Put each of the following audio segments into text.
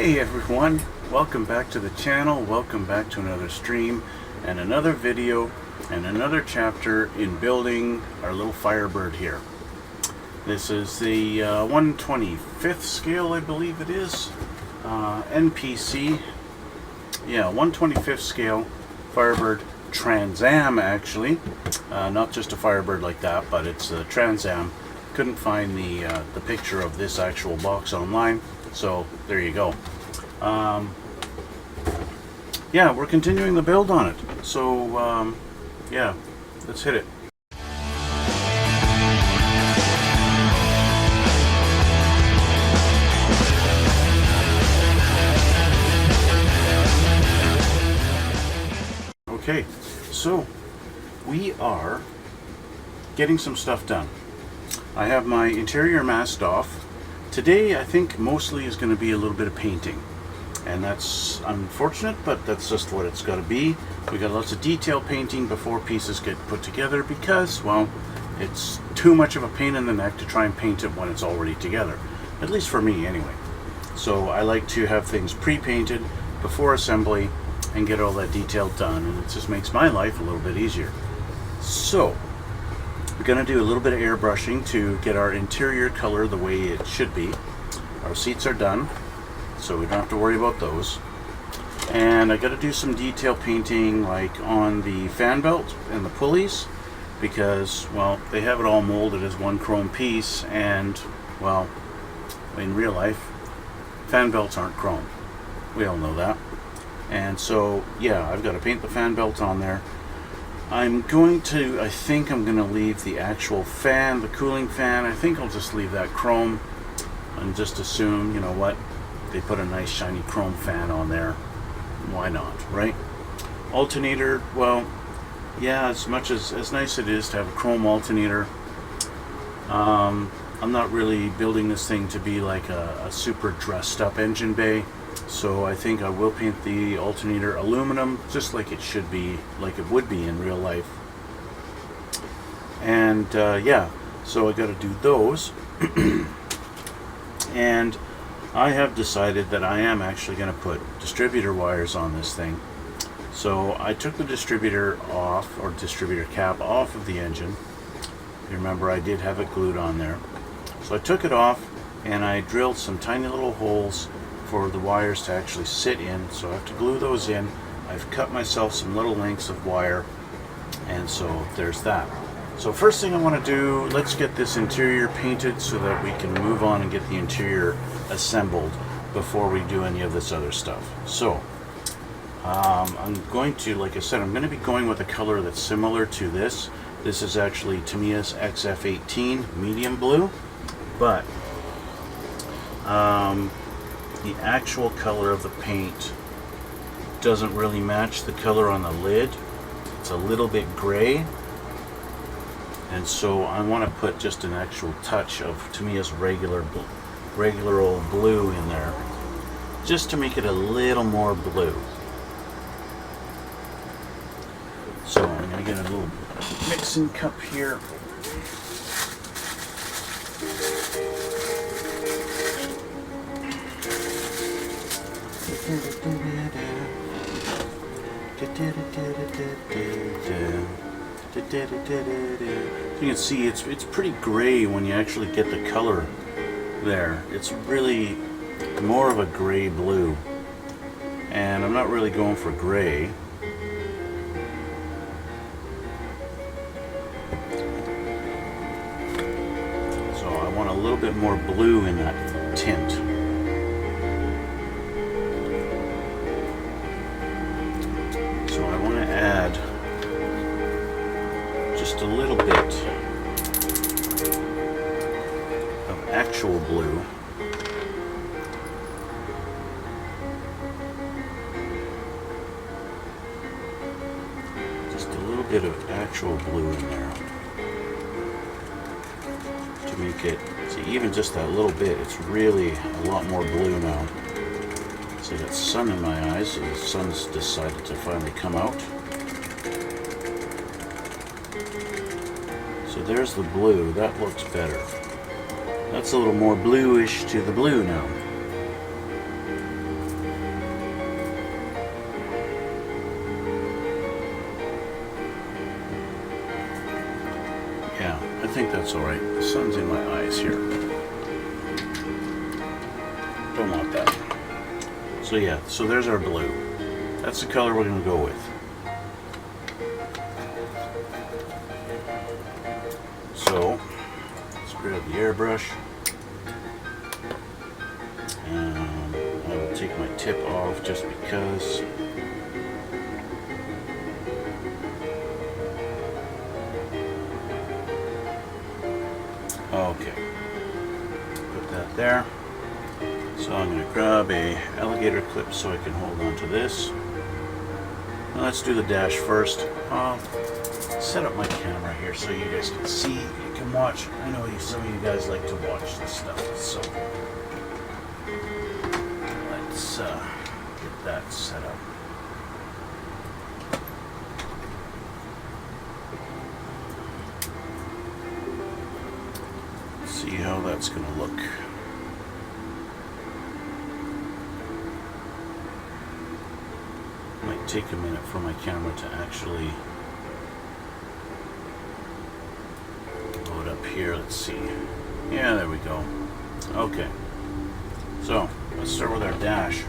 Hey everyone, welcome back to the channel, welcome back to another stream and another video and another chapter in building our little Firebird here. This is the 1/25th scale, I believe it is, MPC, yeah, 1/25th scale Firebird Trans Am actually, not just a Firebird like that, but it's a Trans Am. Couldn't find the picture of this actual box online, so there you go. Yeah, we're continuing the build on it, so yeah, let's hit it. Okay, so we are getting some stuff done. I have my interior masked off. Today I think mostly is going to be a little bit of painting, and that's unfortunate, but that's just what it's got to be. We got lots of detail painting before pieces get put together because, well, it's too much of a pain in the neck to try and paint it when it's already together, at least for me anyway. So I like to have things pre-painted before assembly and get all that detail done, and it just makes my life a little bit easier. So we're going to do a little bit of airbrushing to get our interior color the way it should be. Our seats are done, so we don't have to worry about those. And I got to do some detail painting like on the fan belt and the pulleys because, well, they have it all molded as one chrome piece, and, well, in real life, fan belts aren't chrome. We all know that. And so, yeah, I've got to paint the fan belt on there. I think I'm going to leave the actual fan, the cooling fan, I think I'll just leave that chrome and just assume, you know what, they put a nice shiny chrome fan on there. Why not, right? Alternator, well, yeah, as much as nice it is to have a chrome alternator, I'm not really building this thing to be like a super dressed up engine bay. So I think I will paint the alternator aluminum, just like it should be, like it would be in real life. And yeah, so I got to do those. And I have decided that I am actually going to put distributor wires on this thing. So I took the distributor off, or distributor cap off of the engine. You remember I did have it glued on there. So I took it off and I drilled some tiny little holes for the wires to actually sit in, so I have to glue those in. I've cut myself some little lengths of wire, and so there's that. So first thing I want to do, let's get this interior painted so that we can move on and get the interior assembled before we do any of this other stuff. So I'm going to, like I said, I'm going to be going with a color that's similar to this. This is actually Tamiya's XF18 medium blue, but the actual color of the paint doesn't really match the color on the lid. It's a little bit gray, and so I want to put just an actual touch of Tamiya's regular old blue in there, just to make it a little more blue. So I'm going to get a little mixing cup here. You can see it's pretty gray when you actually get the color there. It's really more of a gray blue, and I'm not really going for gray. So I want a little bit more blue in that tint. Add just a little bit of actual blue. Just a little bit of actual blue in there to make it, see, even just that little bit, it's really a lot more blue now. So I got sun in my eyes, so the sun's decided to finally come out. So there's the blue, that looks better. That's a little more bluish to the blue now. think that's alright. The sun's in my eyes here. Don't want that. So yeah, so there's our blue. That's the color we're going to go with. So, let's grab the airbrush. And I will take my tip off just because. Okay, put that there. So I'm going to grab a alligator clip so I can hold on to this. Now let's do the dash first. I'll set up my camera here so you guys can see, you can watch. I know some of you guys like to watch this stuff, so let's get that set up. See how that's going to look. Might take a minute for my camera to actually load up here. Let's see. Yeah, there we go. Okay. So, let's start with our dash.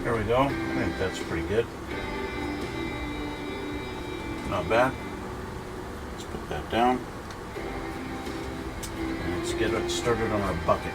There we go. I think that's pretty good. Not bad. Let's put that down. And let's get it started on our bucket.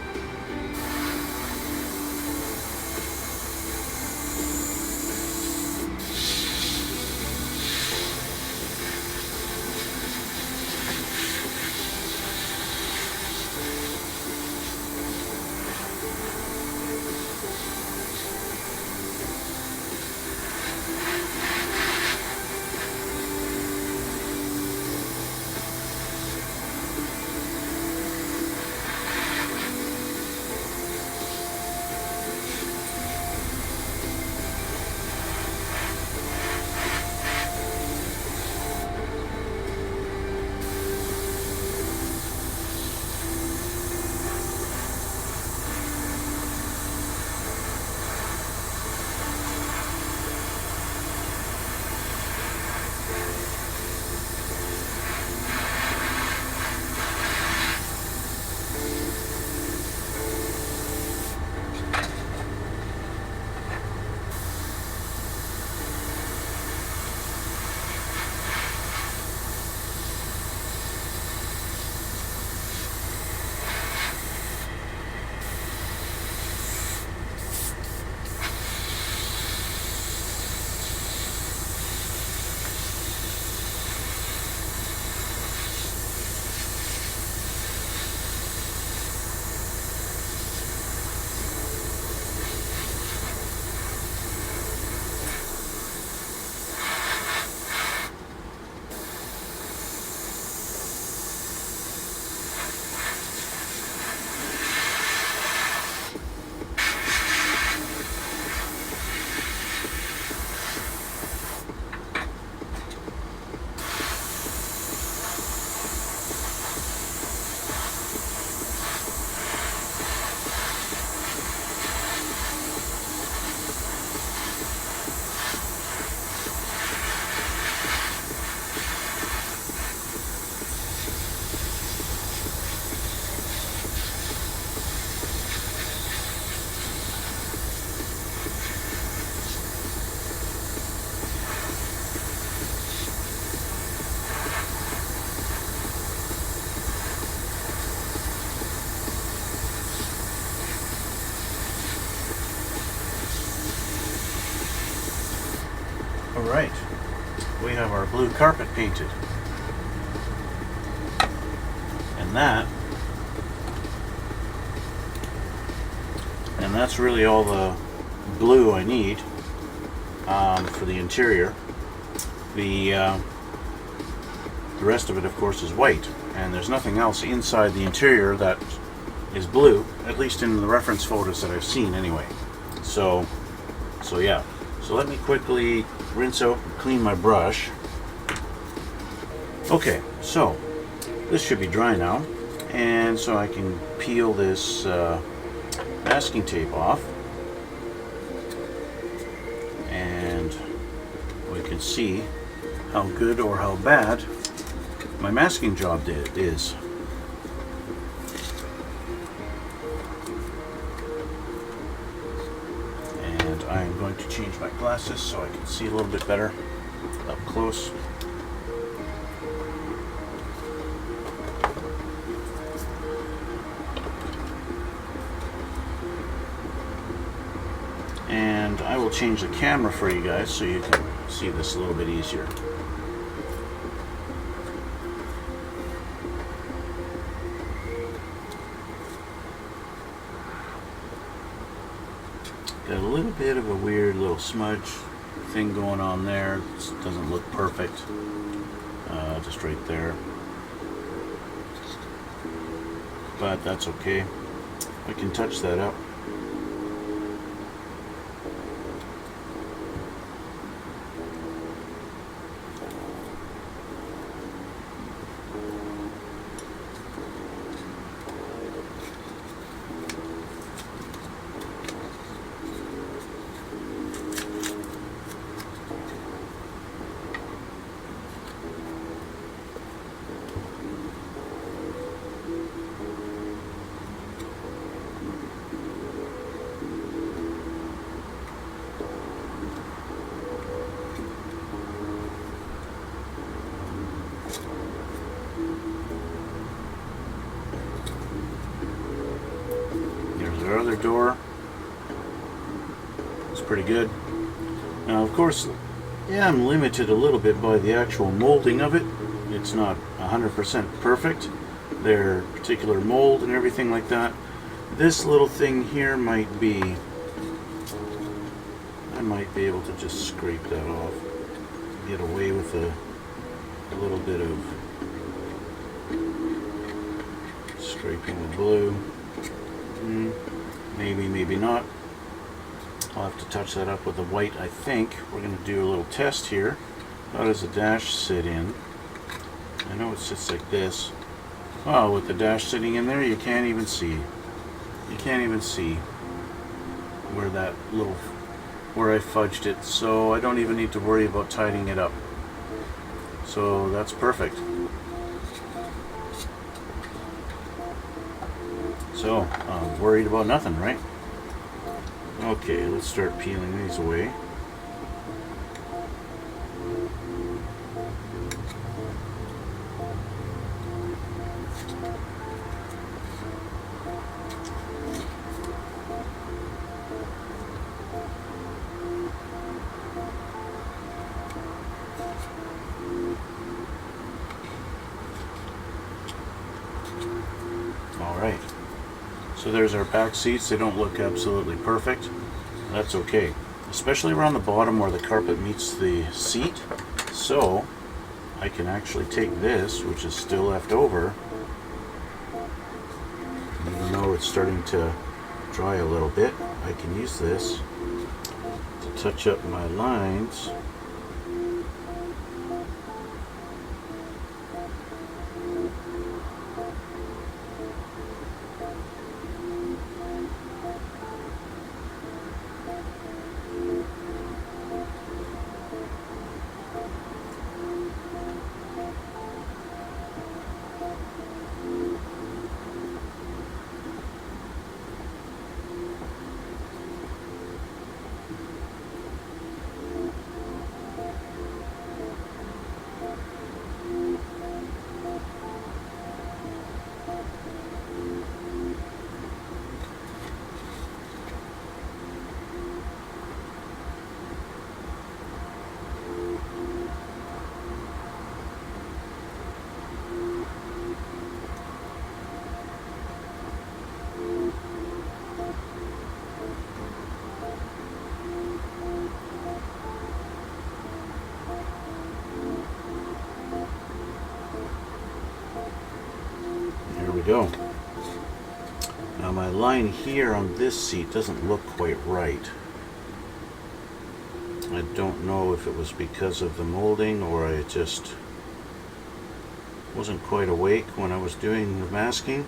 Alright, we have our blue carpet painted. And that's really all the blue I need for the interior. The rest of it, of course, is white, and there's nothing else inside the interior that is blue, at least in the reference photos that I've seen anyway. So yeah. So let me quickly rinse out and clean my brush. Okay, so this should be dry now, and so I can peel this masking tape off, and we can see how good or how bad my masking job is. And I am going to change my glasses so I can see a little bit better up close. And I will change the camera for you guys so you can see this a little bit easier. Got a little bit of a weird little smudge thing going on there. It doesn't look perfect. Just right there. But that's okay. I can touch that up. Our other door. It's pretty good. Now, of course, yeah, I'm limited a little bit by the actual molding of it. It's not 100% perfect. Their particular mold and everything like that. This little thing here might be, I might be able to just scrape that off. Get away with a little bit of scraping the blue. Maybe, maybe not. I'll have to touch that up with the white, I think. We're going to do a little test here. How does the dash sit in? I know it sits like this. Oh, with the dash sitting in there, you can't even see. You can't even see where that little, where I fudged it. So I don't even need to worry about tidying it up. So that's perfect. So, I'm worried about nothing, right? Okay, let's start peeling these away. All right. So there's our back seats. They don't look absolutely perfect. That's okay, especially around the bottom where the carpet meets the seat. So I can actually take this, which is still left over, even though it's starting to dry a little bit, I can use this to touch up my lines. we go. Now my line here on this seat doesn't look quite right. I don't know if it was because of the molding or I just wasn't quite awake when I was doing the masking.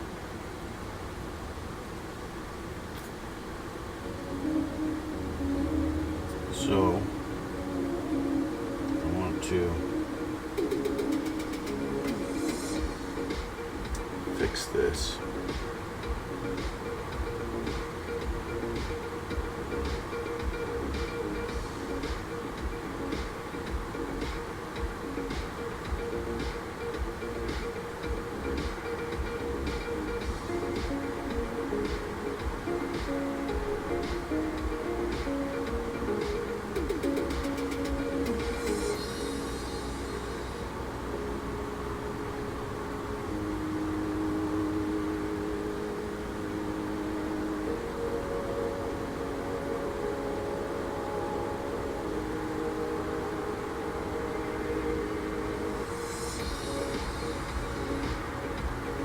So I want to fix this.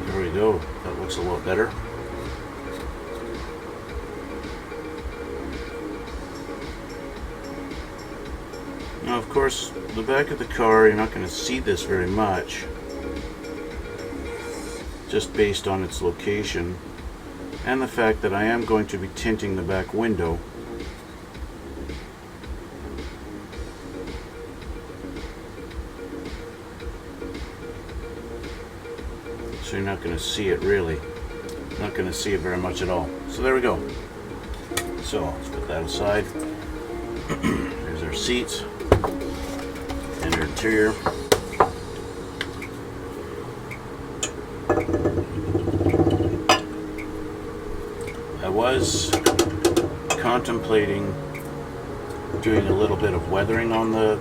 There we go. That looks a lot better. Now, of course, the back of the car, you're not going to see this very much, just based on its location and the fact that I am going to be tinting the back window. So you're not going to see it really. Not going to see it very much at all. So there we go. So let's put that aside. Here's our seats and our interior. I was contemplating doing a little bit of weathering on the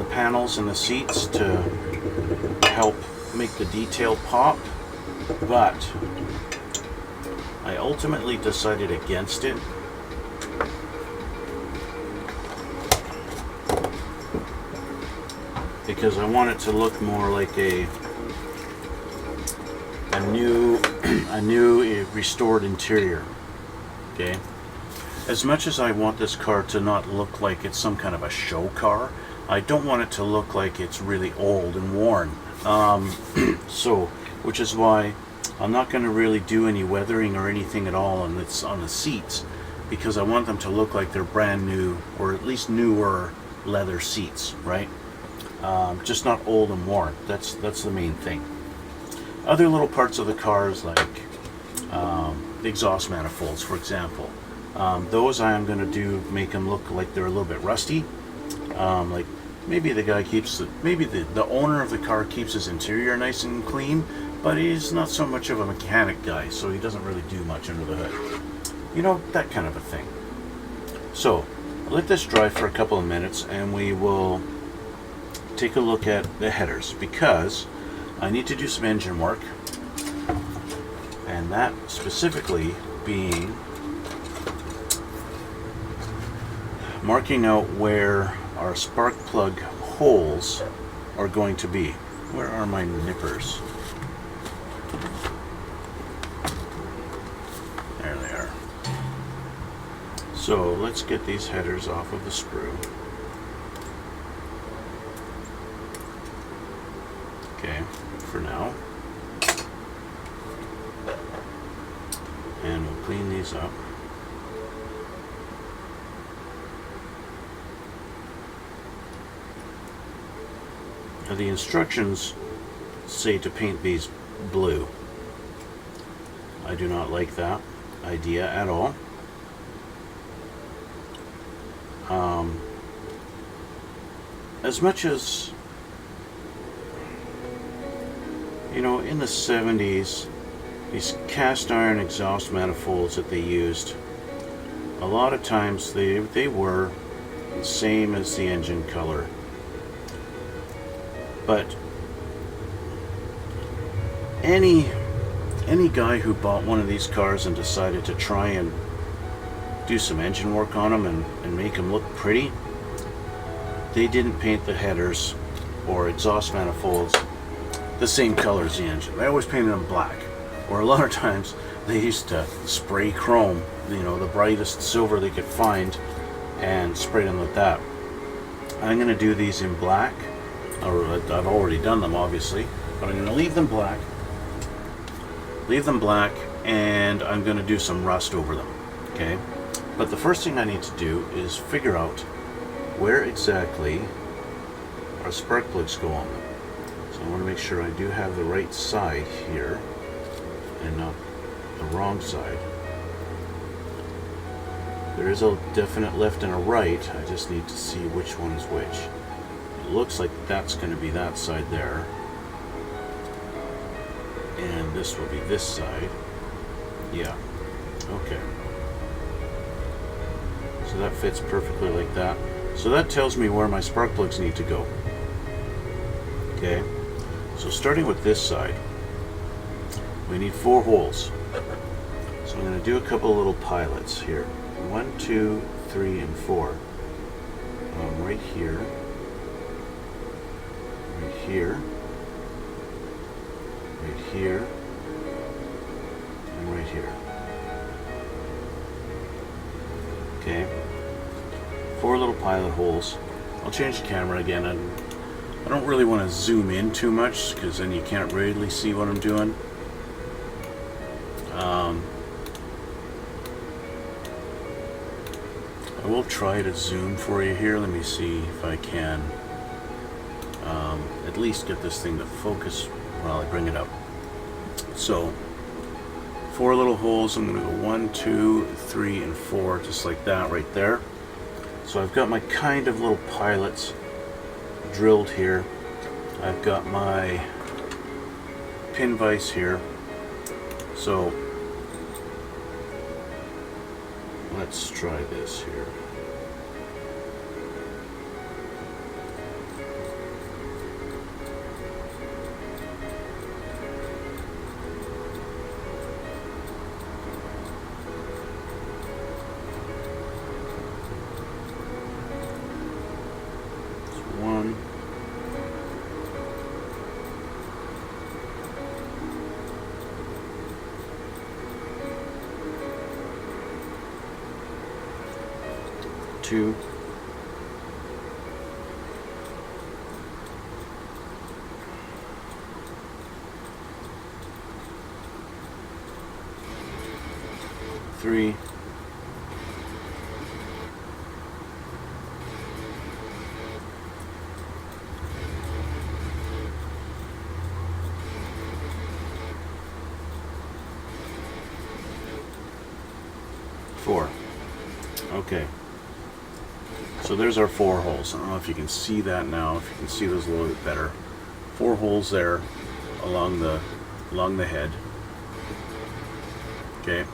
panels and the seats to help make the detail pop, but I ultimately decided against it because I want it to look more like a new restored interior. Okay, as much as I want this car to not look like it's some kind of a show car, I don't want it to look like it's really old and worn. So, which is why I'm not going to really do any weathering or anything at all on the seats, because I want them to look like they're brand new, or at least newer leather seats, right? Just not old and worn. That's the main thing. Other little parts of the cars, like the exhaust manifolds, for example, those I am going to make them look like they're a little bit rusty. Like maybe the guy maybe the owner of the car keeps his interior nice and clean, but he's not so much of a mechanic guy, so he doesn't really do much under the hood. You know, that kind of a thing. So I'll let this dry for a couple of minutes and we will take a look at the headers, because I need to do some engine work, and that specifically being marking out where our spark plug holes are going to be. Where are my nippers? There they are. So let's get these headers off of the sprue. Okay, for now. And we'll clean these up. Now the instructions say to paint these blue. I do not like that idea at all. As much as, you know, in the 70s, these cast iron exhaust manifolds that they used, a lot of times they were the same as the engine color. But any guy who bought one of these cars and decided to try and do some engine work on them and make them look pretty, they didn't paint the headers or exhaust manifolds the same color as the engine. They always painted them black or a lot of times they used to spray chrome, you know, the brightest silver they could find, and spray them with that. I'm going to do these in black, or I've already done them obviously, but I'm going to leave them black, and I'm going to do some rust over them, okay? But the first thing I need to do is figure out where exactly our spark plugs go on them. So I want to make sure I do have the right side here and not the wrong side. There is a definite left and a right. I just need to see which one is which. It looks like that's going to be that side there, and this will be this side. Yeah, okay. So that fits perfectly like that. So that tells me where my spark plugs need to go. Okay, so starting with this side, we need 4 holes. So I'm going to do a couple little pilots here. 1, 2, 3, and 4. Right here, right here, right here, and right here. Okay, 4 little pilot holes. I'll change the camera again. I don't really want to zoom in too much because then you can't really see what I'm doing. I will try to zoom for you here. Let me see if I can at least get this thing to focus while I bring it up. So 4 little holes. I'm going to go 1, 2, 3, and 4, just like that right there. So I've got my kind of little pilots drilled here. I've got my pin vise here. So let's try this here. One. 2. 3. 4. Okay. So there's our 4 holes. I don't know if you can see that now, if you can see those a little bit better. 4 holes there along the head. Okay.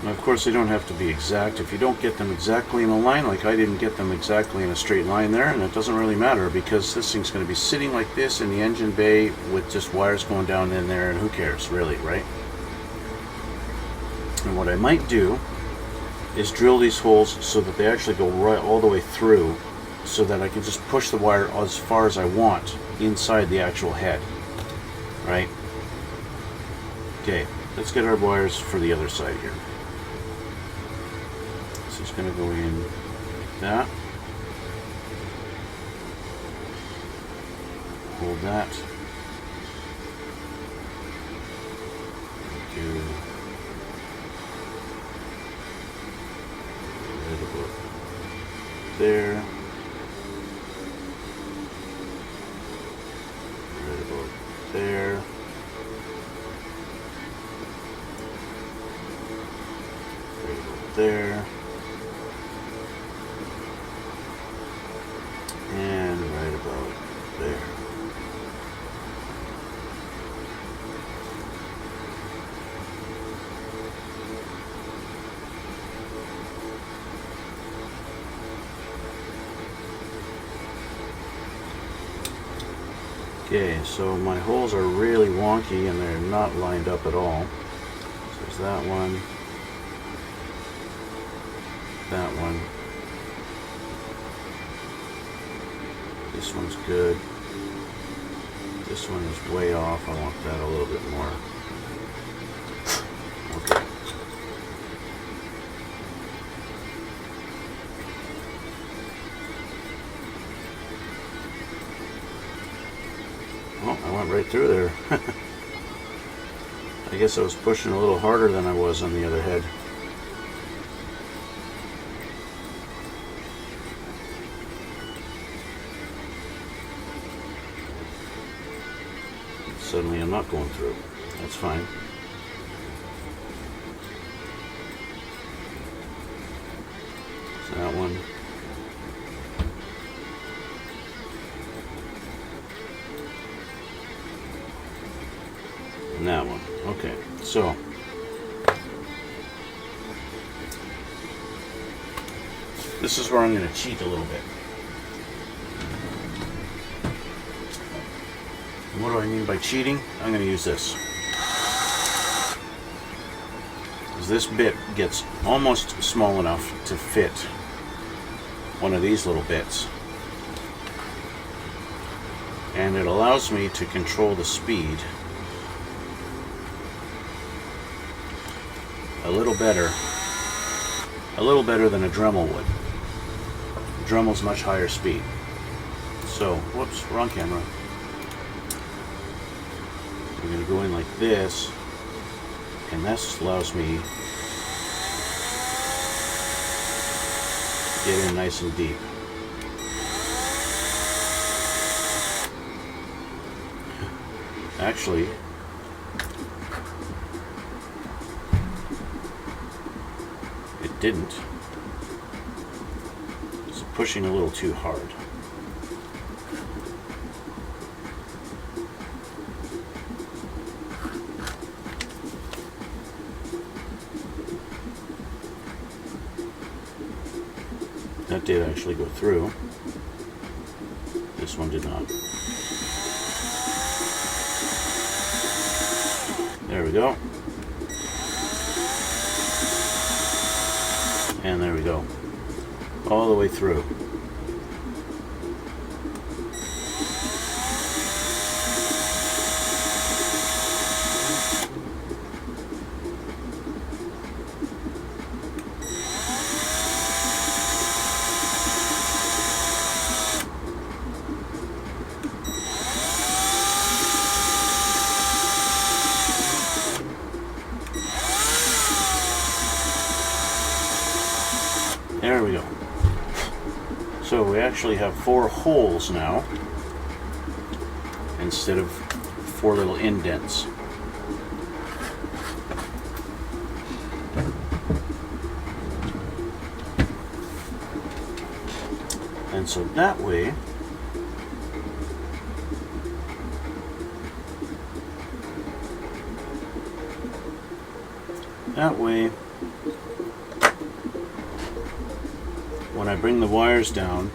Now of course they don't have to be exact. If you don't get them exactly in a line, like I didn't get them exactly in a straight line there, and it doesn't really matter because this thing's going to be sitting like this in the engine bay with just wires going down in there, and who cares really, right? And what I might do is drill these holes so that they actually go right all the way through, so that I can just push the wire as far as I want inside the actual head, right? Okay, let's get our wires for the other side here. So it's going to go in like that. Hold that. Do right about there. Right about there. Right about there. And right about there. Okay, so my holes are really wonky and they're not lined up at all. So there's that one, that one. This one's good. This one is way off. I want that a little bit more. Okay. Oh, I went right through there. I guess I was pushing a little harder than I was on the other head. Suddenly I'm not going through. That's fine. So that one. And that one. Okay, so this is where I'm going to cheat a little bit. And what do I mean by cheating? I'm going to use this. This bit gets almost small enough to fit one of these little bits. And it allows me to control the speed a little better than a Dremel would. Dremel's much higher speed. So, whoops, wrong camera. We're going to go in like this, and this allows me to get in nice and deep. Actually, it didn't. It's pushing a little too hard. That did actually go through. This one did not. There we go. And there we go. All the way through. There we go. So we actually have 4 holes now instead of 4 little indents. And so that way when I bring the wires down,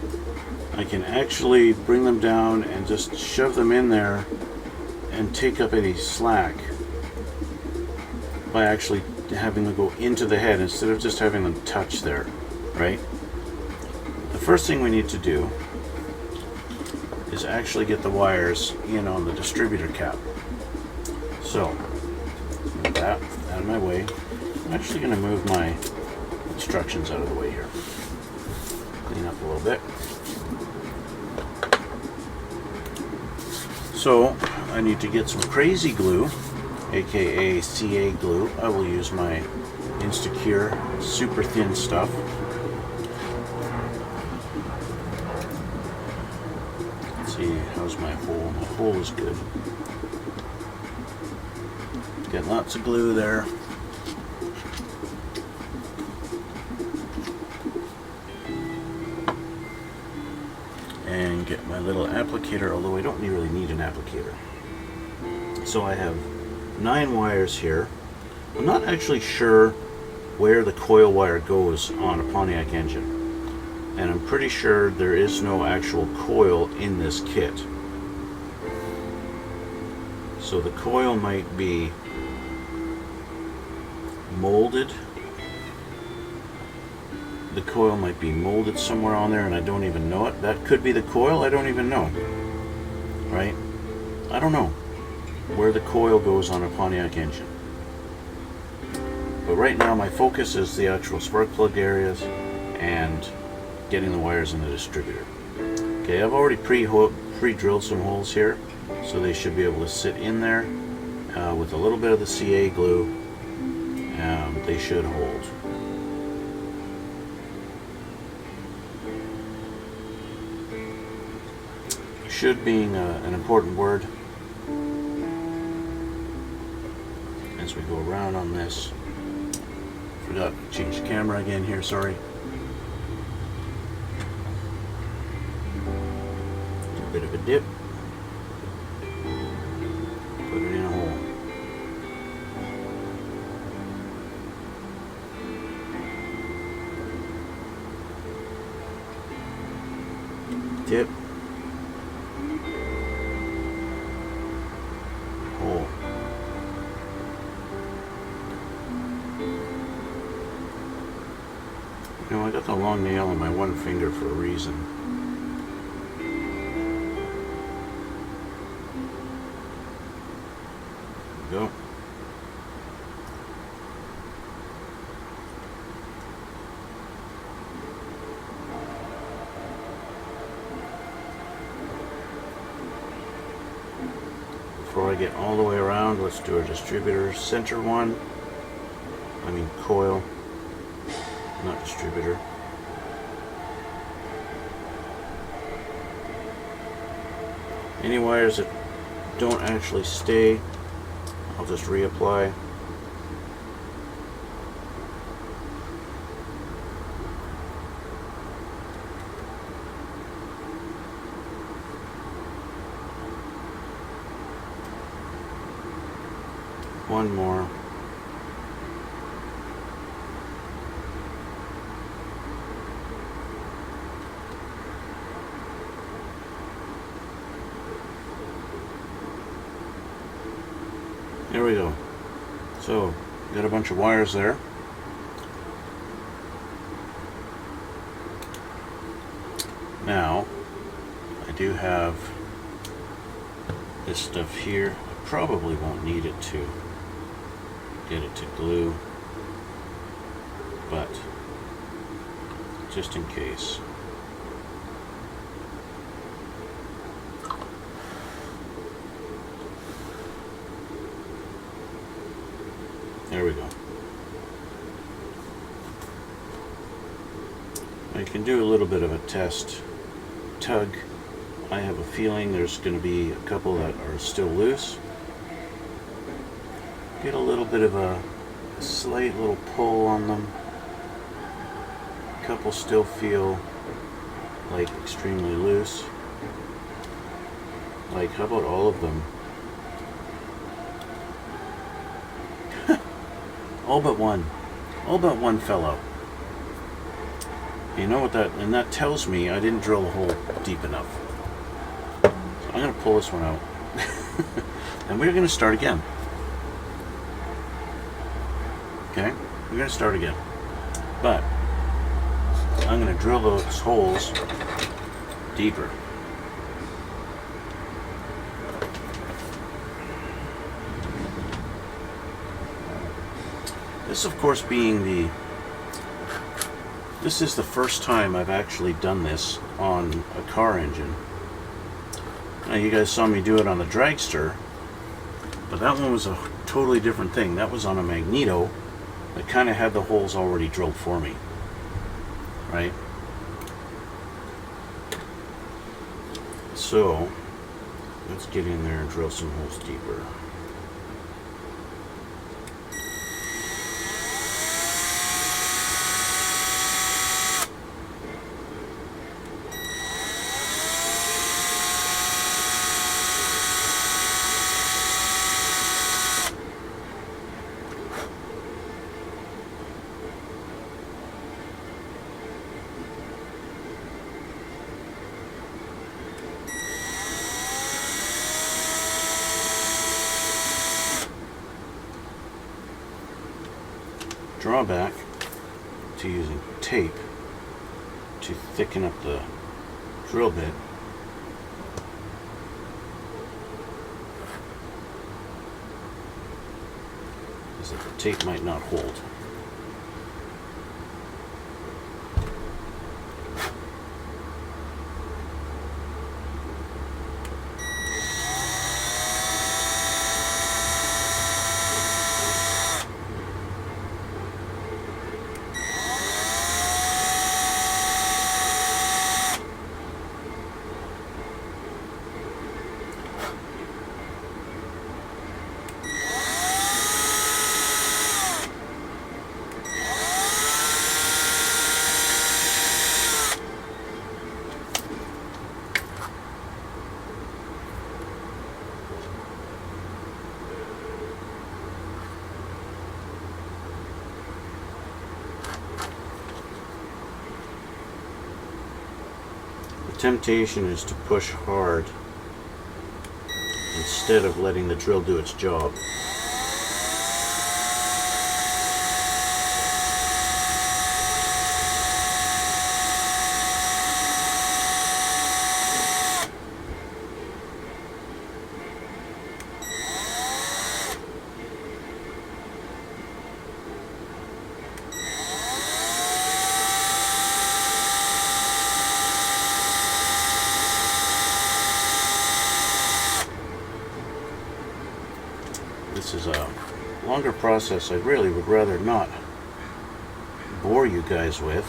I can actually bring them down and just shove them in there and take up any slack by actually having them go into the head instead of just having them touch there, right? The first thing we need to do is actually get the wires in on the distributor cap. So, with that out of my way, I'm actually going to move my instructions out of the way here. Clean up a little bit. So I need to get some crazy glue, aka CA glue. I will use my Instacure super thin stuff. Let's see, how's my hole? My hole is good. Get lots of glue there. And get my little applicator, although I don't really need an applicator. So I have 9 wires here. I'm not actually sure where the coil wire goes on a Pontiac engine, and I'm pretty sure there is no actual coil in this kit. So the coil might be molded. The coil might be molded somewhere on there and I don't even know it. That could be the coil, I don't even know. Right? I don't know where the coil goes on a Pontiac engine. But right now my focus is the actual spark plug areas and getting the wires in the distributor. Okay, I've already pre-drilled some holes here, so they should be able to sit in there with a little bit of the CA glue. They should hold. Should being an important word as we go around on this. Forgot to change the camera again here, sorry. A bit of a dip. Put it in a hole. Dip. Hole. You know, I got the long nail on my one finger for a reason. There we go. Before I get all the way around, let's do our distributor center one. I mean coil, not distributor. Any wires that don't actually stay, I'll just reapply. One more. There we go. So, got a bunch of wires there. Now, I do have this stuff here. I probably won't need it to get it to glue, but just in case. There we go. I can do a little bit of a test tug. I have a feeling there's going to be a couple that are still loose. Get a little bit of a slight little pull on them. A couple still feel like extremely loose. Like, how about all of them? All but one. All but one fell out. You know what that, and that tells me I didn't drill the hole deep enough. So I'm going to pull this one out. And we're going to start again. Okay? We're going to start again. But I'm going to drill those holes deeper. This, of course, being this is the first time I've actually done this on a car engine. Now, you guys saw me do it on the dragster, but that one was a totally different thing. That was on a magneto that kind of had the holes already drilled for me, right? So let's get in there and drill some holes deeper. Drawback to using tape to thicken up the drill bit so the tape might not hold. Temptation is to push hard instead of letting the drill do its job. This is a longer process I really would rather not bore you guys with.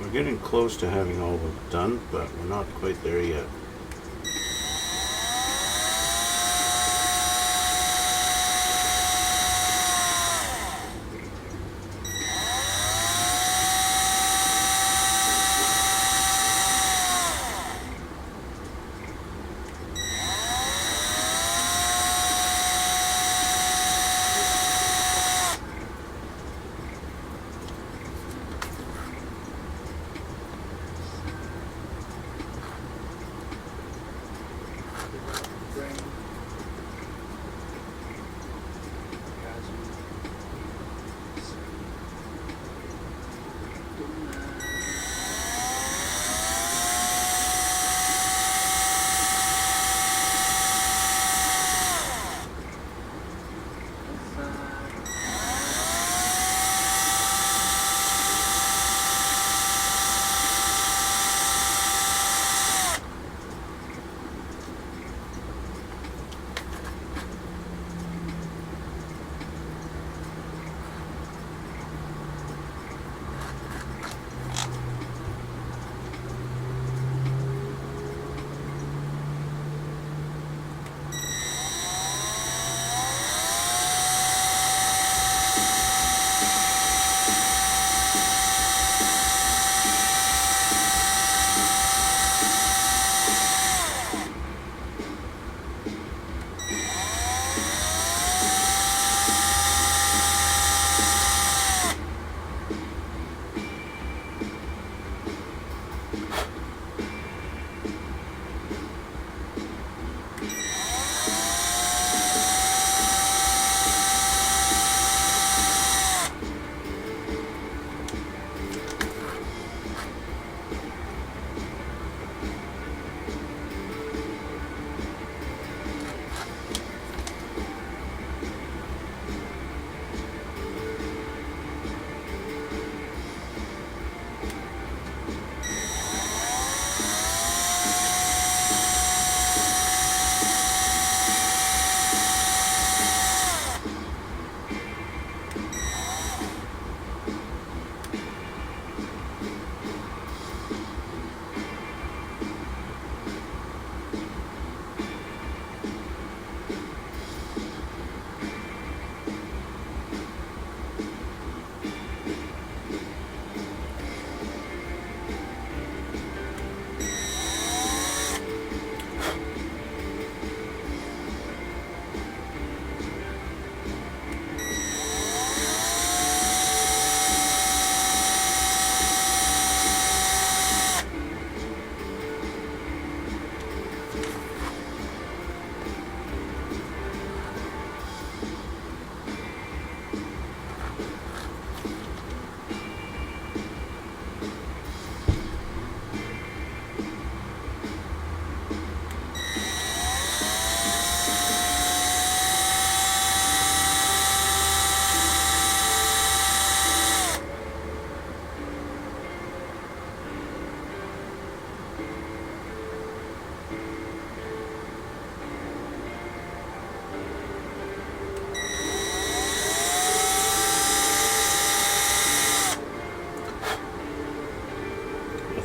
We're getting close to having all of it done, but we're not quite there yet.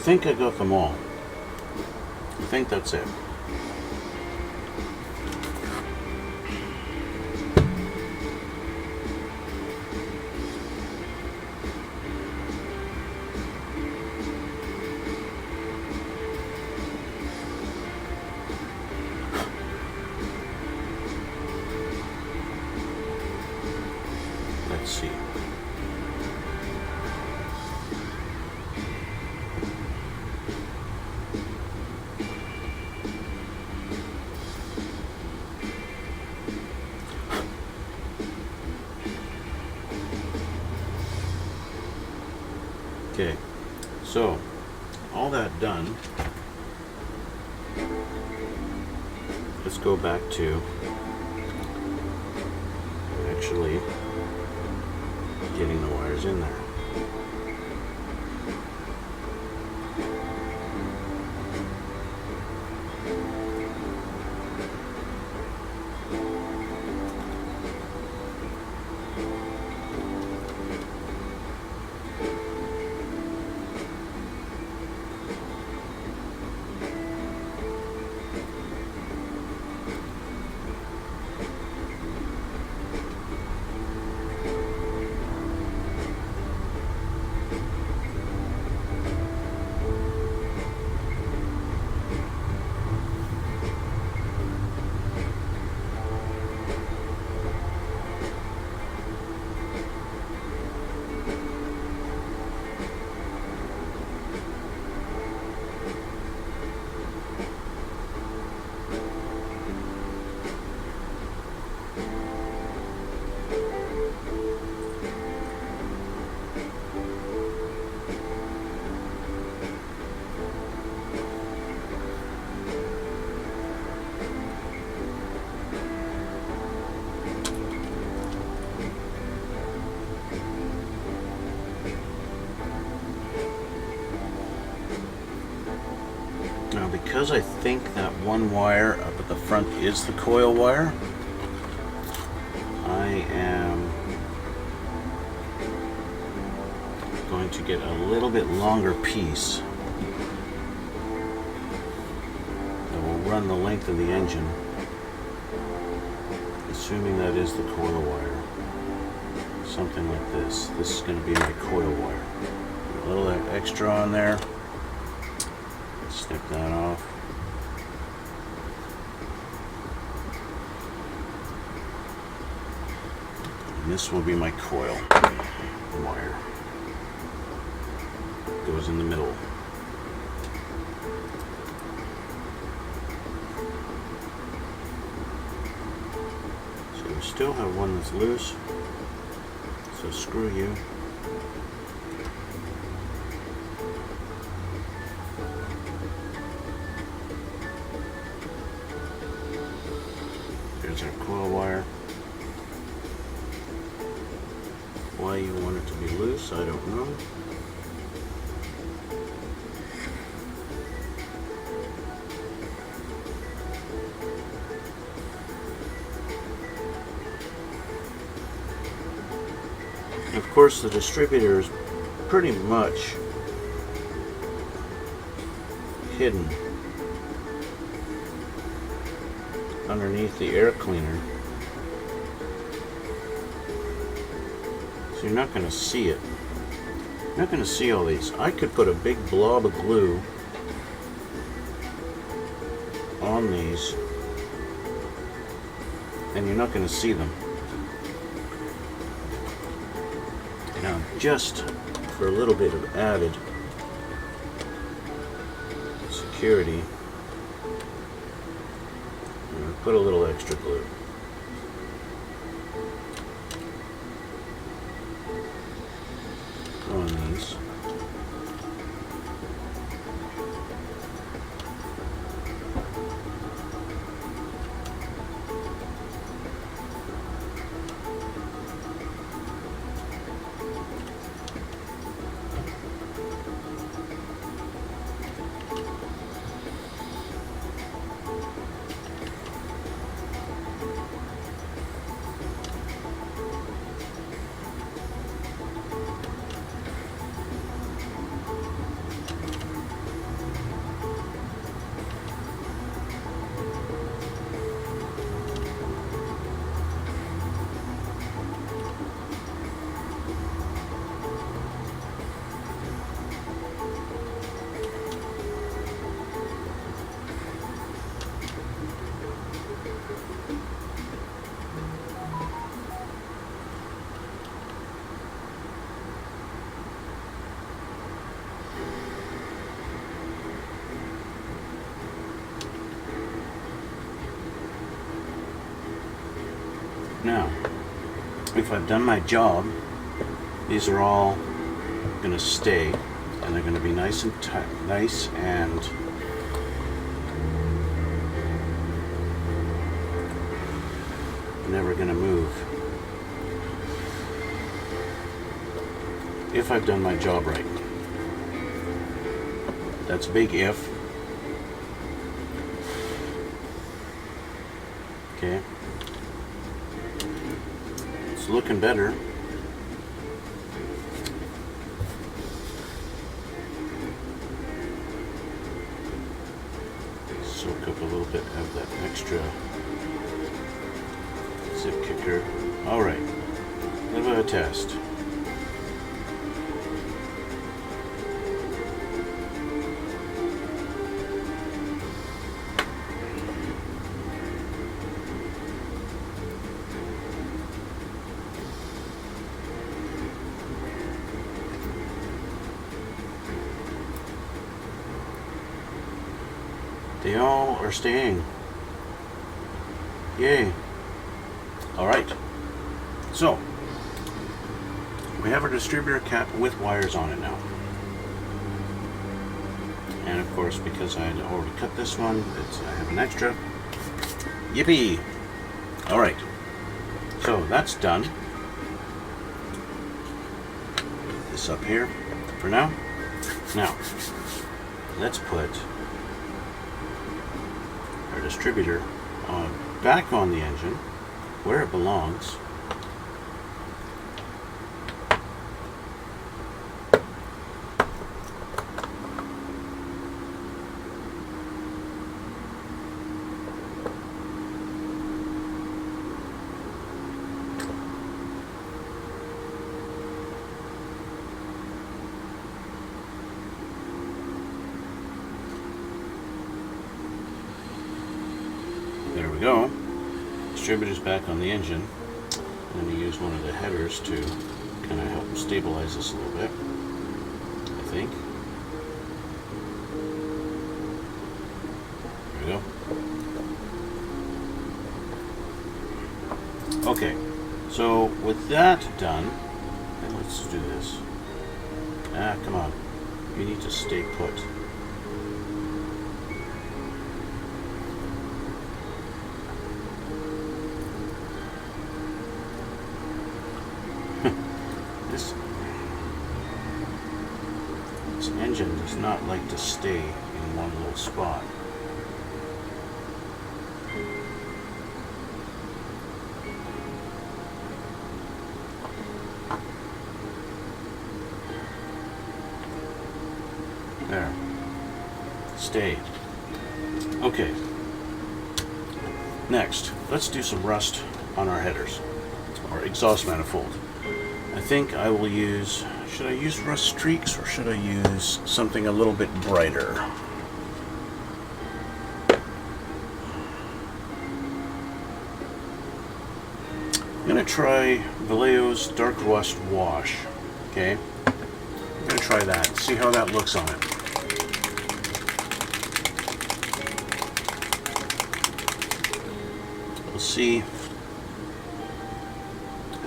think I got them all. I think that's it. Let's see. Okay, so all that done, let's go back to actually getting the wires in there. Now, because I think that one wire up at the front is the coil wire, I am going to get a little bit longer piece that will run the length of the engine, assuming that is the coil wire. Something like this. This is going to be my coil wire. A little extra on there. Snip that off. And this will be my coil wire. Goes in the middle. So we still have one that's loose. So screw you. There's our coil wire. Why you want it to be loose, I don't know. Of course, the distributor is pretty much hidden underneath the air cleaner, so you're not going to see it. You're not going to see all these. I could put a big blob of glue on these and you're not going to see them. Now, just for a little bit of added security, I'm going to put a little extra glue. On these. Now, if I've done my job, these are all going to stay, and they're going to be nice and nice and never going to move. If I've done my job right. That's a big if. Okay. It's looking better. Soak up a little bit of that extra zip kicker. Alright. A little bit of a test. They all are staying. Yay. Alright. So, we have our distributor cap with wires on it now. And of course, because I had already cut this one, I have an extra. Yippee! Alright. So, that's done. Put this up here for now. Now, let's put our distributor back on the engine where it belongs. There we go. Distributor's back on the engine. I'm going to use one of the headers to kind of help stabilize this a little bit, I think. There we go. Okay, so with that done, let's do this. Come on. You need to stay put. This engine does not like to stay in one little spot. There. Stay. Okay. Next, let's do some rust on our headers, or exhaust manifold. I think I will use, should I use rust streaks or should I use something a little bit brighter? I'm going to try Vallejo's Dark Rust Wash. Okay? I'm going to try that, see how that looks on it. We'll see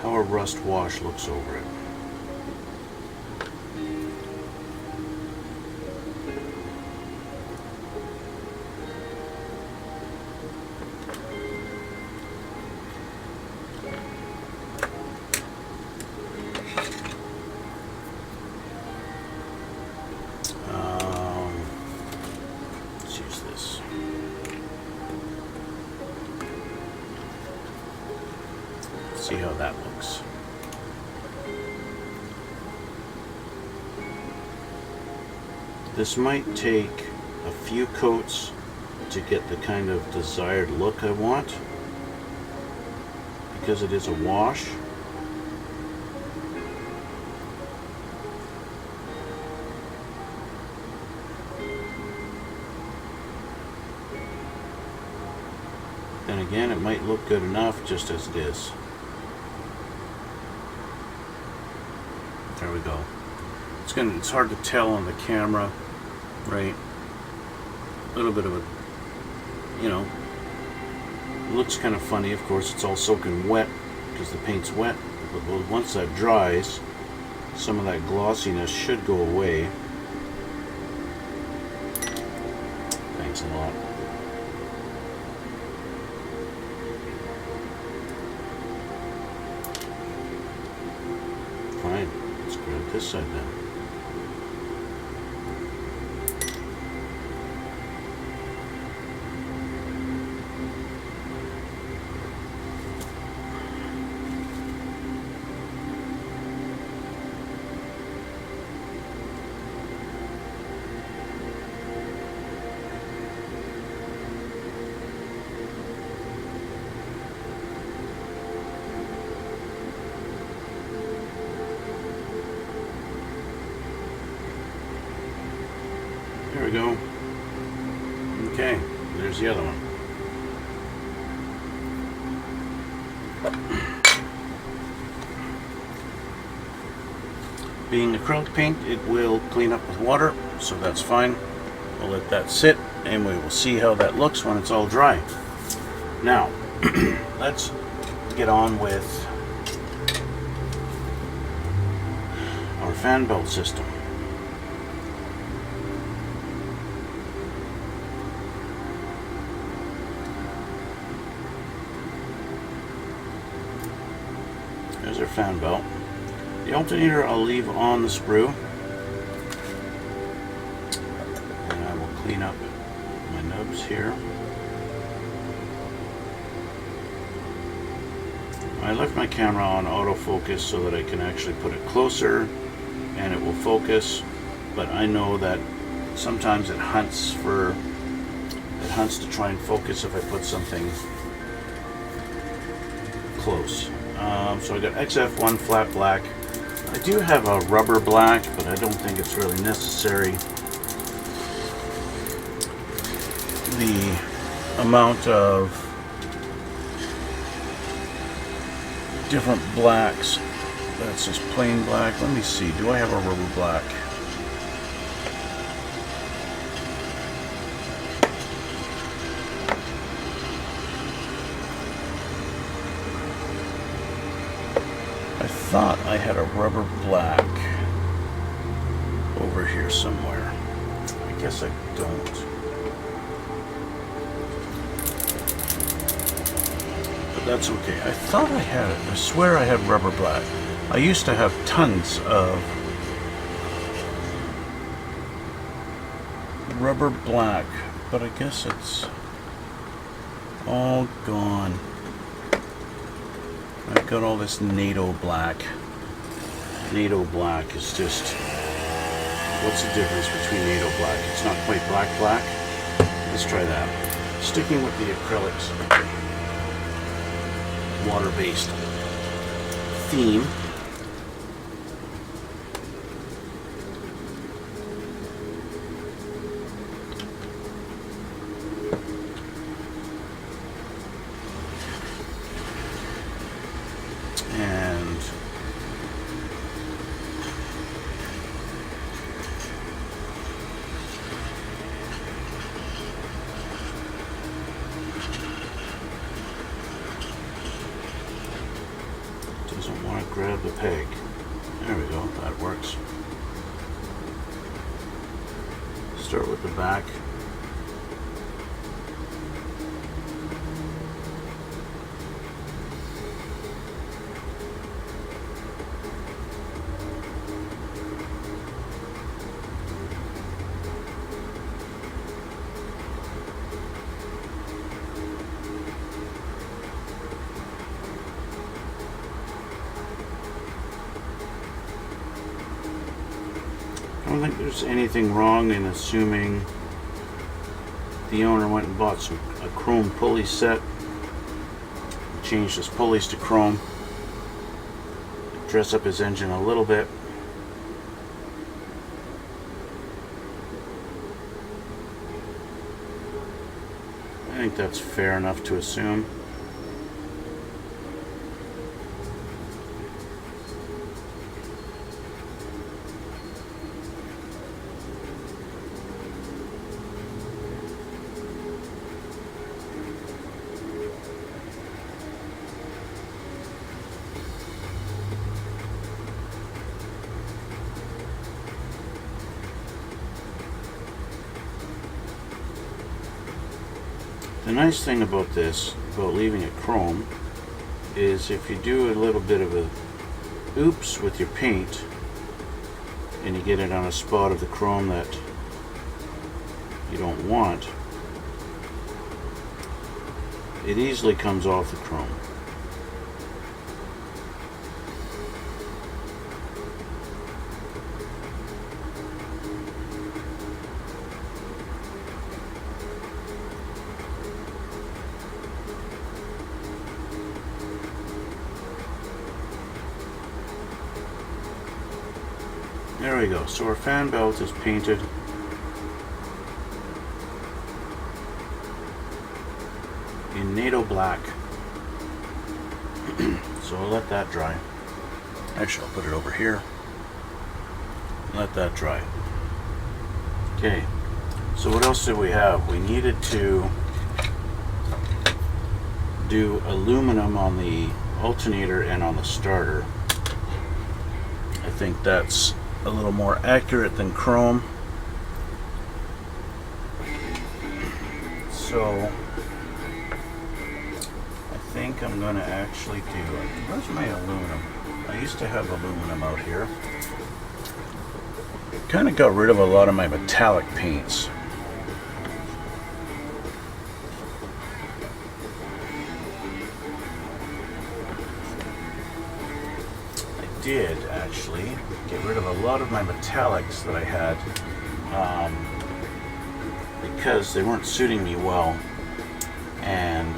how a rust wash looks over it. Let's use this. See how that looks. This might take a few coats to get the kind of desired look I want, because it is a wash. Then again, it might look good enough just as it is. There we go. It's hard to tell on the camera, right? A little bit of a, it looks kind of funny. Of course, it's all soaking wet because the paint's wet. But once that dries, some of that glossiness should go away. Thanks a lot. Fine, let's grab this side then. There we go. Okay, there's the other one. Being acrylic paint, it will clean up with water, so that's fine. We'll let that sit, and we will see how that looks when it's all dry. Now, let's get on with our fan belt system. There's our fan belt. The alternator I'll leave on the sprue, and I will clean up my nubs here. I left my camera on autofocus so that I can actually put it closer and it will focus, but I know that sometimes it hunts to try and focus if I put something close. So I got XF1 flat black. I do have a rubber black, but I don't think it's really necessary. The amount of different blacks, that's just plain black. Let me see, do I have a rubber black? I thought I had a rubber black over here somewhere. I guess I don't. But that's okay. I thought I had it. I swear I had rubber black. I used to have tons of rubber black, but I guess it's all gone. I've got all this NATO black. NATO black is just, what's the difference between NATO black? It's not quite black. Let's try that. Sticking with the acrylics, water-based theme. And doesn't want to grab the peg. There we go, that works. Start with the back. I don't think there's anything wrong in assuming the owner went and bought a chrome pulley set, changed his pulleys to chrome, dress up his engine a little bit. I think that's fair enough to assume. The nice thing about this, about leaving it chrome, is if you do a little bit of a oops with your paint and you get it on a spot of the chrome that you don't want, it easily comes off the chrome. There we go. So our fan belt is painted in NATO black. So I'll let that dry. Actually, I'll put it over here. Let that dry. Okay. So what else did we have? We needed to do aluminum on the alternator and on the starter. I think that's a little more accurate than chrome. So I think I'm going to actually do, where's my aluminum? I used to have aluminum out here. Kind of got rid of a lot of my metallic paints. Did actually get rid of a lot of my metallics that I had because they weren't suiting me well, and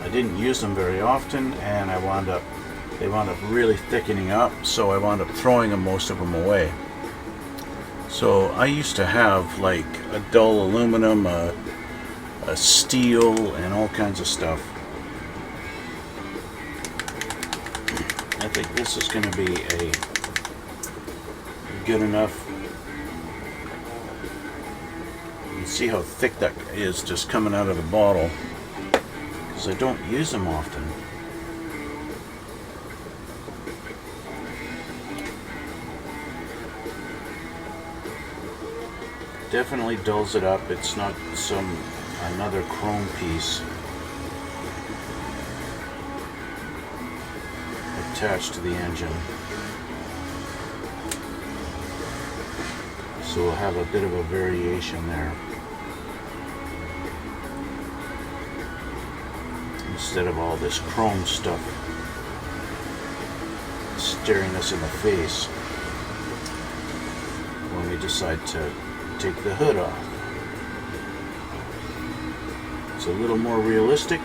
I didn't use them very often, and they wound up really thickening up, so I wound up throwing most of them away. So I used to have like a dull aluminum, a steel, and all kinds of stuff. I think this is going to be a good enough. You can see how thick that is just coming out of the bottle, because I don't use them often. Definitely dulls it up. It's not another chrome piece attached to the engine. So we'll have a bit of a variation there. Instead of all this chrome stuff staring us in the face when we decide to take the hood off. It's a little more realistic.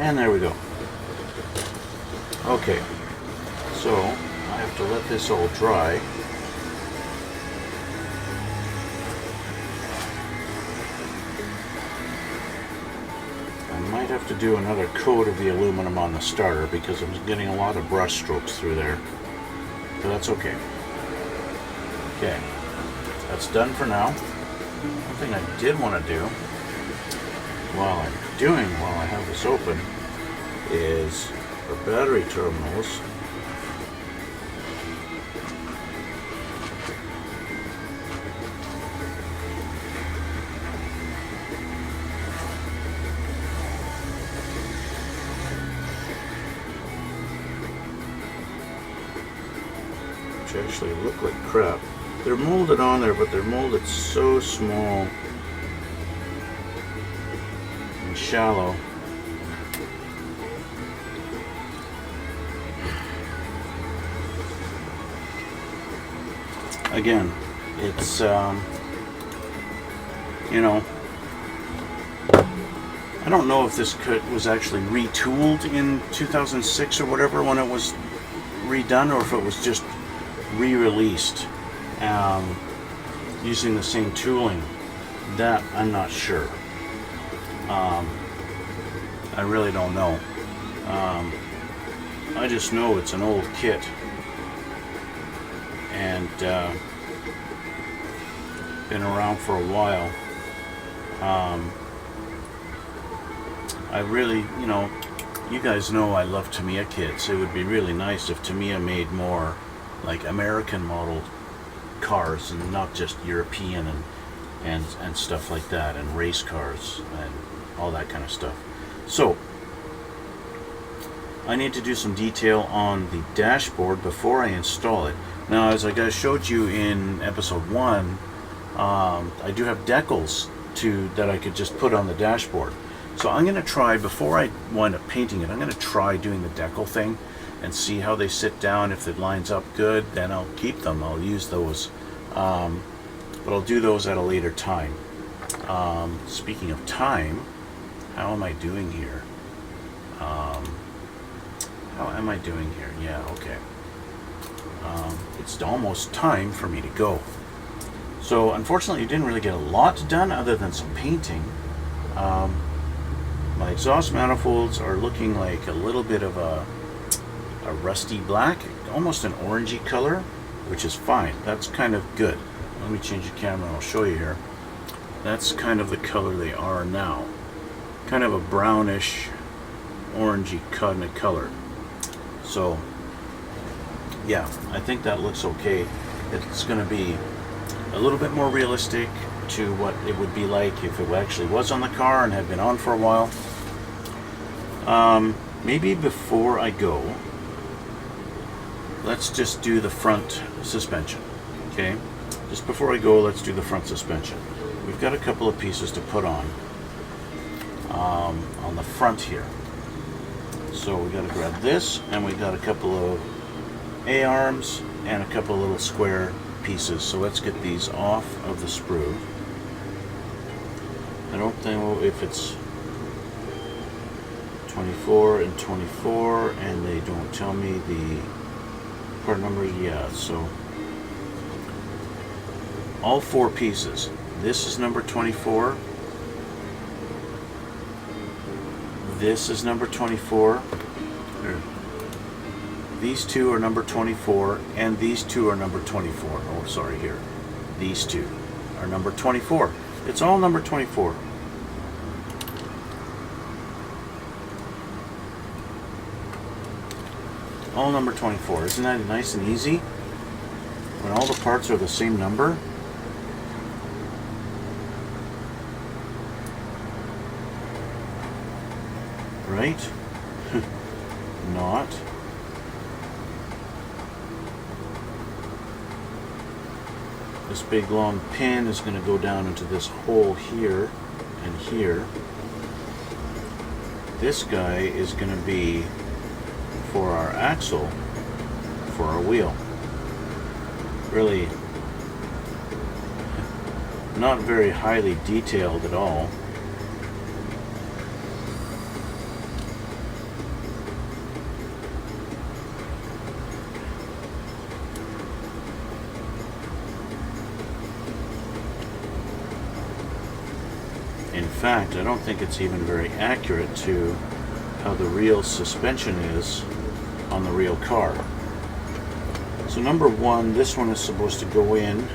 And there we go. Okay, so I have to let this all dry. I might have to do another coat of the aluminum on the starter because I'm getting a lot of brush strokes through there. But that's okay. Okay, that's done for now. One thing I did want to do while I have this open is the battery terminals. Which actually look like crap. They're molded on there, but they're molded so small and shallow. Again, it's you know, I don't know if this was actually retooled in 2006 or whatever when it was redone, or if it was just re-released. using the same tooling, that I'm not sure. I really don't know. I just know it's an old kit, and been around for a while. I really, you guys know I love Tamiya kits. It would be really nice if Tamiya made more like American model cars and not just European and stuff like that, and race cars and all that kind of stuff. So I need to do some detail on the dashboard before I install it. Now, as I showed you in episode 1, I do have decals that I could just put on the dashboard. So I'm going to try, before I wind up painting it, I'm going to try doing the decal thing and see how they sit down. If it lines up good, then I'll keep them. I'll use those. But I'll do those at a later time. Speaking of time, how am I doing here? Yeah, okay. It's almost time for me to go. So unfortunately, you didn't really get a lot done other than some painting. My exhaust manifolds are looking like a little bit of a rusty black, almost an orangey color, which is fine. That's kind of good. Let me change the camera and I'll show you here. That's kind of the color they are now. Kind of a brownish, orangey kind of color. So, yeah, I think that looks okay. It's going to be a little bit more realistic to what it would be like if it actually was on the car and had been on for a while. Maybe before I go, let's just do the front suspension. Okay, just before I go, let's do the front suspension. We've got a couple of pieces to put on the front here. So we got to grab this, and we got a couple of A-arms and a couple of little square pieces. So let's get these off of the sprue. I don't know if it's 24 and 24, and they don't tell me the part numbers. Yeah, so all 4 pieces. This is number 24. This is number 24. These 2 are number 24, and these 2 are number 24. Oh, sorry, here. These 2 are number 24. It's all number 24. All number 24. Isn't that nice and easy? When all the parts are the same number. Right? Not. This big long pin is going to go down into this hole here and here. This guy is going to be for our axle, for our wheel. Really not very highly detailed at all. In fact, I don't think it's even very accurate to how the real suspension is on the real car. So number 1, this one is supposed to go in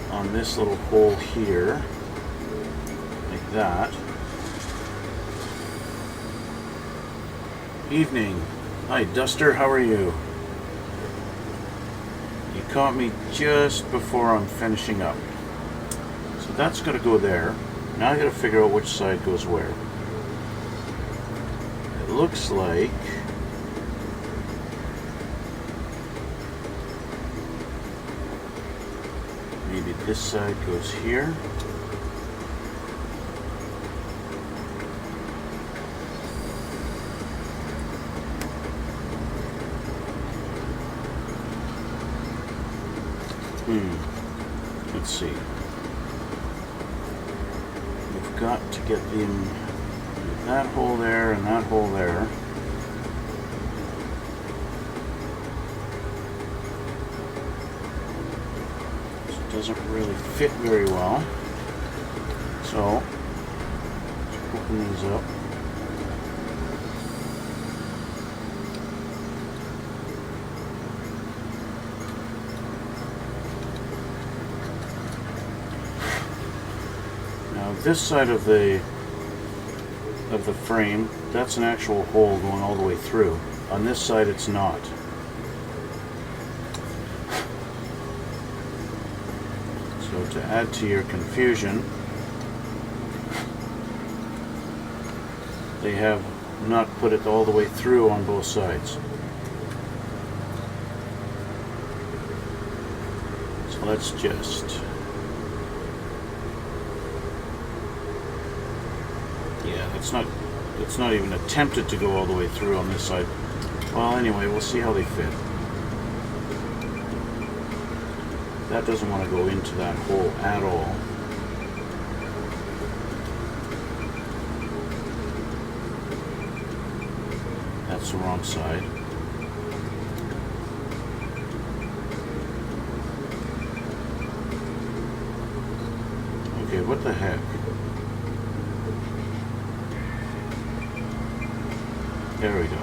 on this little hole here, like that. Evening. Hi, Duster, how are you? You caught me just before I'm finishing up. So that's got to go there. Now I got to figure out which side goes where. It looks like maybe this side goes here. Let's see. We've got to get in that hole there and that hole there. doesn't really fit very well. So, open these up. Now this side of the frame, that's an actual hole going all the way through. On this side it's not. So to add to your confusion, they have not put it all the way through on both sides. So let's just... yeah, it's not even attempted to go all the way through on this side. Well, anyway, we'll see how they fit. That doesn't want to go into that hole at all. That's the wrong side. Okay, what the heck? There we go.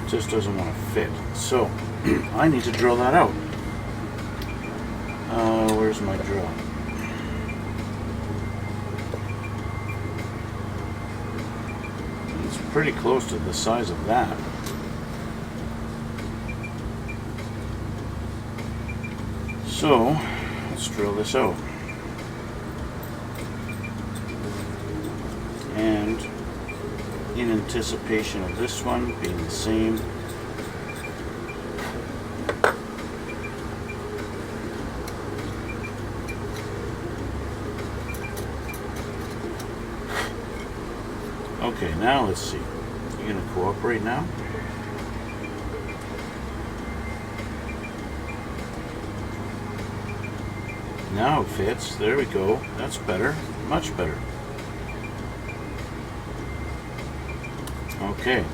It just doesn't want to fit. So, I need to drill that out. Where's my drill? It's pretty close to the size of that. So, let's drill this out. And in anticipation of this one being the same, okay, now let's see. You gonna cooperate now? Now it fits. There we go. That's better. Much better. Okay.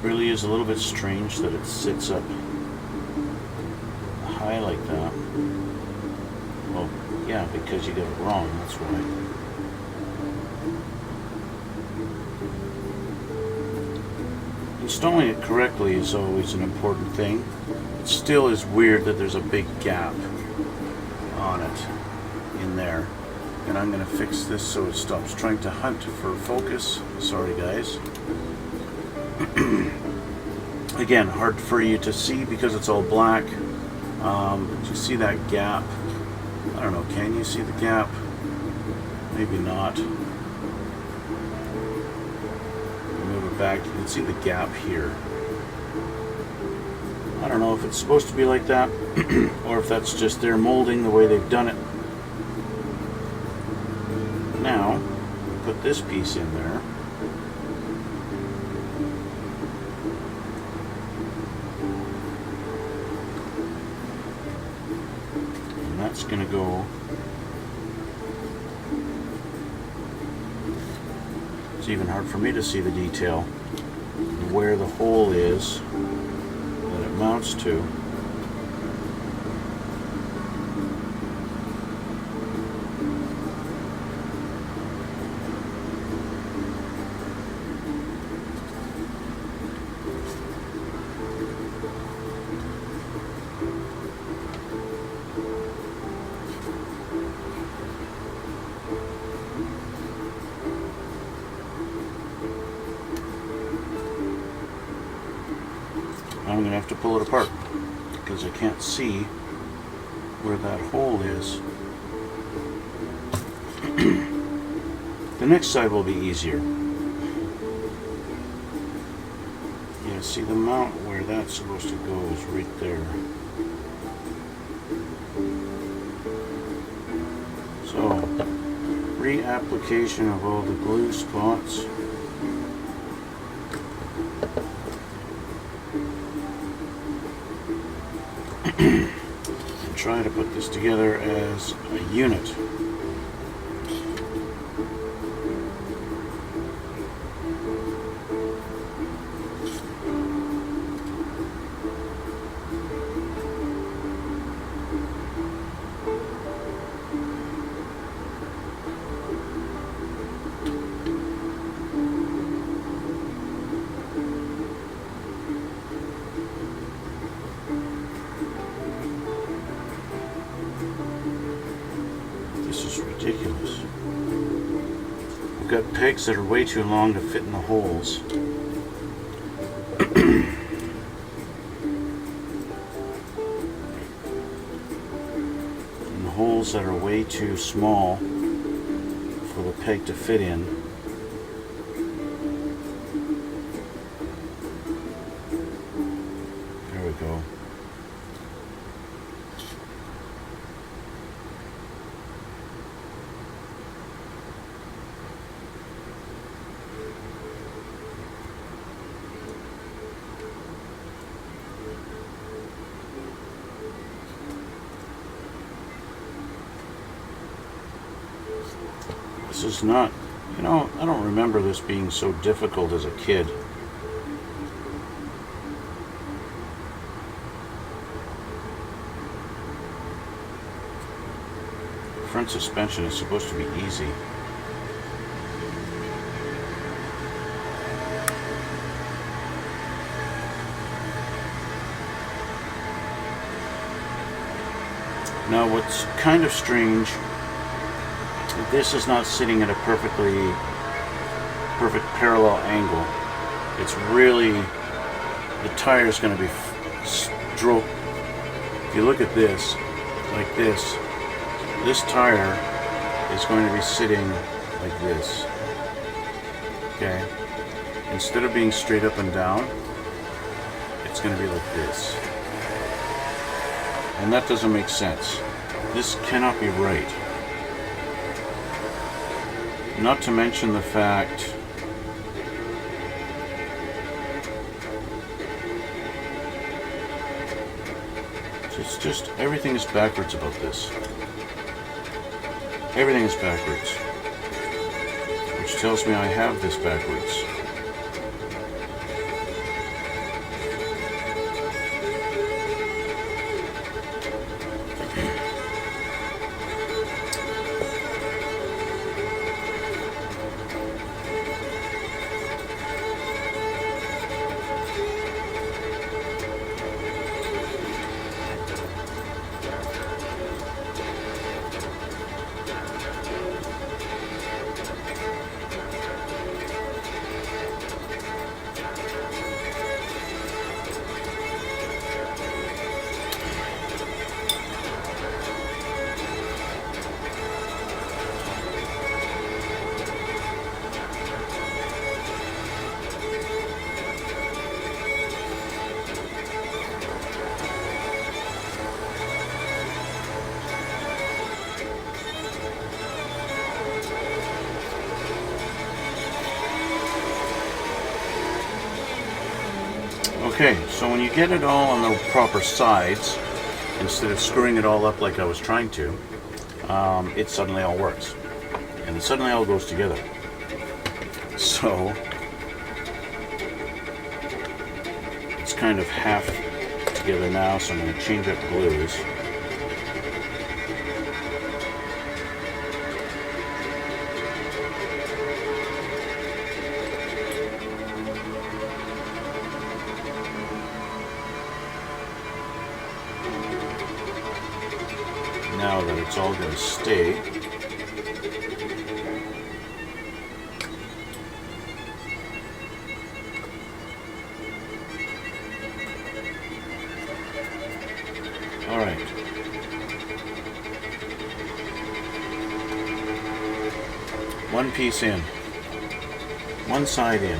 Really is a little bit strange that it sits up high like that. Well, yeah, because you got it wrong, that's why. Installing it correctly is always an important thing. It still is weird that there's a big gap on it in there. And I'm going to fix this so it stops trying to hunt for focus. Sorry guys. Again, hard for you to see because it's all black. You see that gap? I don't know, can you see the gap? Maybe not. Move it back, you can see the gap here. I don't know if it's supposed to be like that or if that's just their molding the way they've done it. Now, put this piece in there. That's going to go, it's even hard for me to see the detail where the hole is that it mounts to. I'm going to have to pull it apart because I can't see where that hole is. The next side will be easier. Yeah, And see, the mount where that's supposed to go is right there. So, reapplication of all the glue spots. And try to put this together as a unit. This is ridiculous. We've got pegs that are way too long to fit in the holes. And the holes that are way too small for the peg to fit in. There we go. This is not, I don't remember this being so difficult as a kid. Front suspension is supposed to be easy. Now what's kind of strange, this is not sitting at a perfect parallel angle. It's really, the tire is going to be stroke. If you look at this, like this tire is going to be sitting like this. Okay? Instead of being straight up and down, it's going to be like this. And that doesn't make sense. This cannot be right. Not to mention the fact it's just everything is backwards about this. Everything is backwards, which tells me I have this backwards. Okay, so when you get it all on the proper sides, instead of screwing it all up like I was trying to, it suddenly all works. And it suddenly all goes together. So, it's kind of half together now, so I'm going to change up glues. Now that it's all going to stay, all right. One piece in, one side in.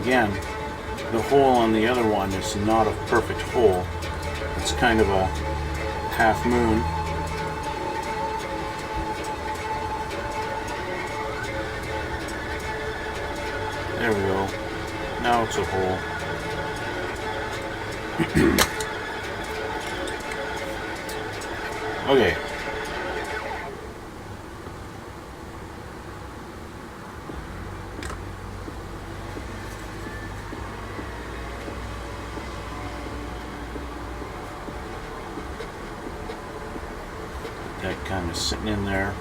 again, the hole on the other one is not a perfect hole. It's kind of a half moon. There we go. Now it's a hole. Okay. That kind of sitting in there.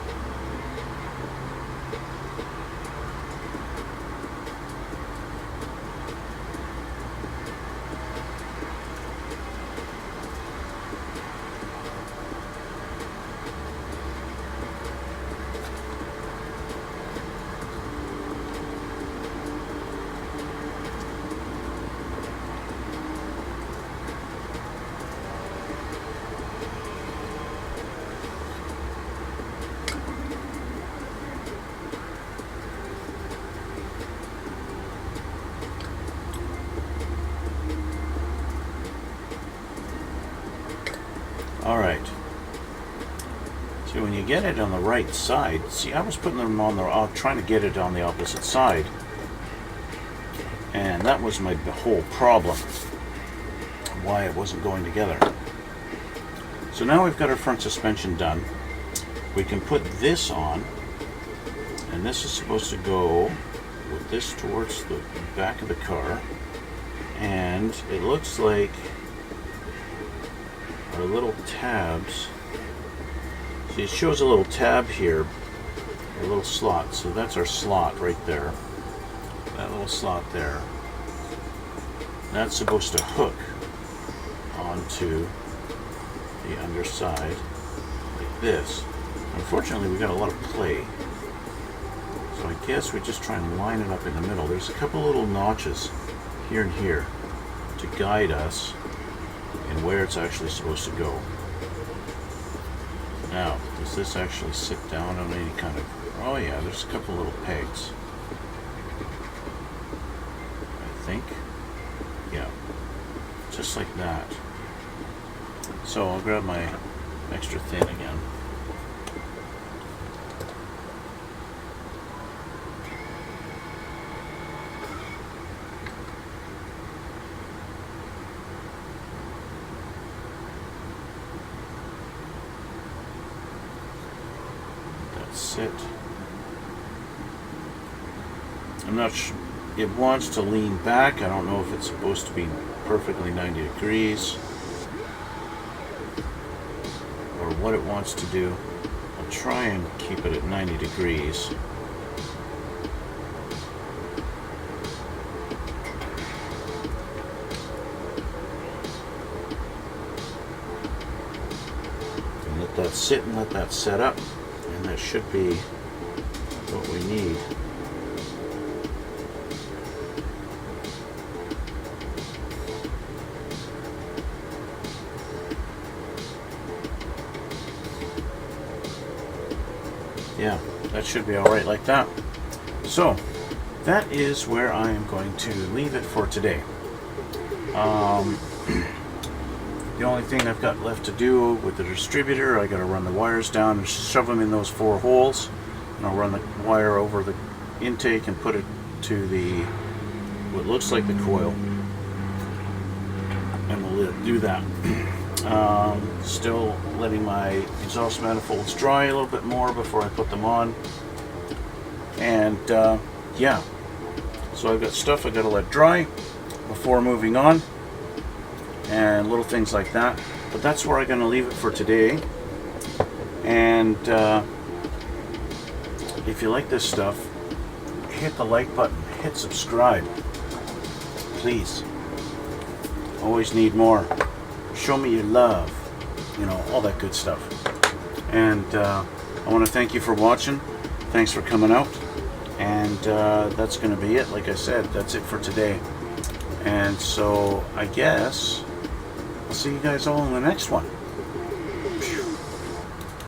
All right. So when you get it on the right side, see, I was putting them on the, trying to get it on the opposite side, and that was my whole problem, why it wasn't going together. So now we've got our front suspension done. We can put this on, and this is supposed to go with this towards the back of the car, and it looks like our little tabs. See, it shows a little tab here, a little slot. So that's our slot right there. That little slot there. That's supposed to hook onto the underside like this. Unfortunately, we got a lot of play. So I guess we just try and line it up in the middle. There's a couple little notches here and here to guide us and where it's actually supposed to go. Now, does this actually sit down on any kind of... Oh yeah, there's a couple little pegs. I think. Yeah. Just like that. So I'll grab my extra thin again. It. I'm not sure. It wants to lean back. I don't know if it's supposed to be perfectly 90 degrees or what it wants to do. I'll try and keep it at 90 degrees. And let that sit and let that set up. And that should be what we need. Yeah, that should be all right like that. So that is where I am going to leave it for today. The only thing I've got left to do with the distributor, I got to run the wires down and shove them in those 4 holes, and I'll run the wire over the intake and put it to the what looks like the coil, and we'll do that. Still letting my exhaust manifolds dry a little bit more before I put them on, and yeah, so I've got stuff I got to let dry before moving on, and little things like that. But that's where I'm going to leave it for today. And if you like this stuff, hit the like button, hit subscribe, please. Always need more. Show me your love, you know, all that good stuff. And I want to thank you for watching. Thanks for coming out. And that's going to be it. Like I said, that's it for today. And so I guess I'll see you guys all in the next one.